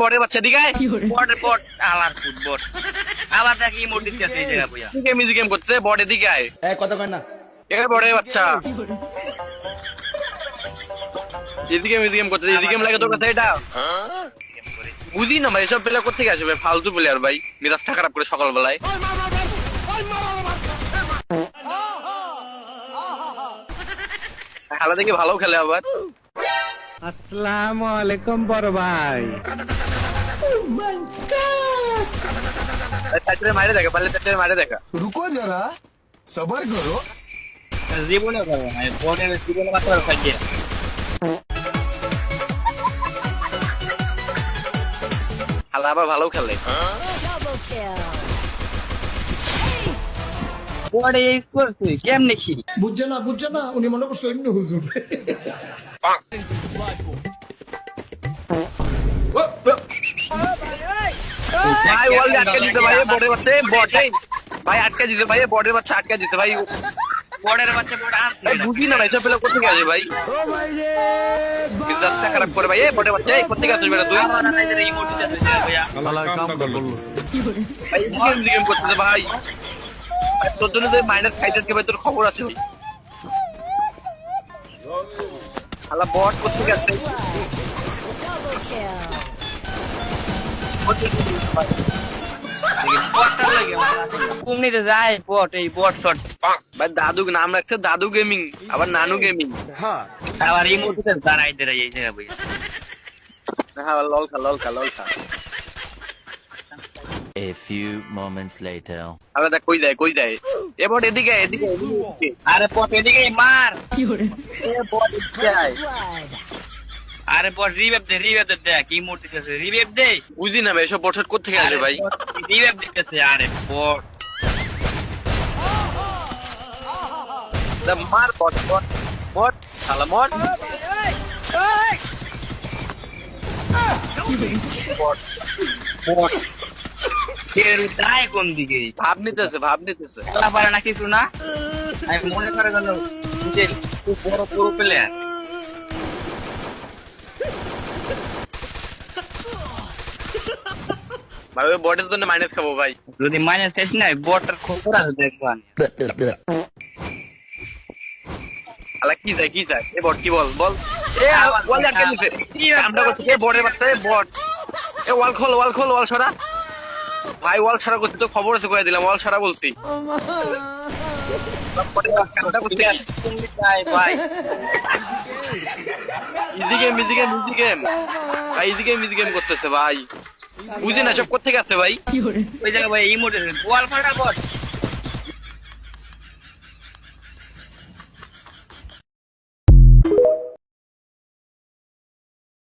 বটের বাচ্চা দিকে বটের বট আলার ফুট বট আবার দেখি ইমোট দিচ্ছে এই জায়গা বইয়া মিউজিক গেম করছে বটের দিকে আয় কথা কয় না এখানে বটের বাচ্চা এদিকে মিউজিক গেম করছে এদিকে গেম লাগে তোর কাছে এটা বুঝি না ভাই এসব প্লেয়ার কোথেকে আসবে ফালতু প্লেয়ার ভাই মেজাজটা খারাপ করে সকালবেলায় খেলা দেখে ভালো খেলে আবার আসসালামু আলাইকুম বড় ভাই মারে দেখা পারলে চারটে মারে দেখা रुको जरा सबर करो জীবনে করবো না বটের জীবনে মাত্র খাইয়ে খেলা আবার ভালো খেলে বটে এই করছে কেমনে কি বুঝছে না উনি মনে করছে এমনি হুজুর ভাই ওয়াল আটকে দিতে ভাই বটের বাচ্চা বটে ভাই আটকে দিতে ভাই বটের বাচ্চা আটকে দিতে ভাই বটের বাচ্চা বট ভাই বুঝি না ভাই সব প্লেয়ার কোথেকে আসবে ভাই মেজাজটা খারাপ করে ভাই বটের বাচ্চা কোথেকে আসবে তুই ইমোট দিচ্ছে বইয়া ভাই গেম করতেছে ভাই তোর জন্য যে মাইনাস খাইতে ভাই তোর খবর আছে ভাই শালা বট কোথেকে আসছে কুমনিতে যায় বট এই বট শট ভাই দাদু নাম রাখছে দাদু গেমিং আবার নানু গেমিং আবার ইমোটতে দাঁড়াই দেয় এই জায়গা বইয়া হ্যাঁ লল খা A few moments later. আরে দেখ কই দেয় এবার এদিকে আরে বট এদিকে মার বট যায় আরে বট রিভাইভ দে দেখ ইমোট দিতেছে রিভাইভ দে বুঝি না ভাই এসব বট শট কোথেকে আসবে ভাই রিভাইভ দিতেছে আরে বট মার বট শালা মর বট এর যায় কোন দিকে ভাব নিতেছে খেলা পারে না কিছু না আমি মনে করে গেল যে খুব বড় প্লেয়ার ভাই ওই বটের জন্য মাইনাস খাবো ভাই যদি মাইনাস শেষ নাই বটটার খবর আছে দেখবো শালা কি যায় এ বট কি বল এ ওয়াল আটকে দিছে আমরা করছি এ বটের বাচ্চা বট এ ওয়াল খোল ওয়াল ছড়া ভাই ওয়াল ছাড়া করছি তো খবর আছে কয়ে দিলাম ওয়াল ছাড়া বলছি ভাই ইজি গেম ভাই ইজি গেম করতেছে ভাই বুঝি না সব কোথেকে আসছে ভাই ওই জায়গায় ভাই ইমোট ওয়াল ফাটা বট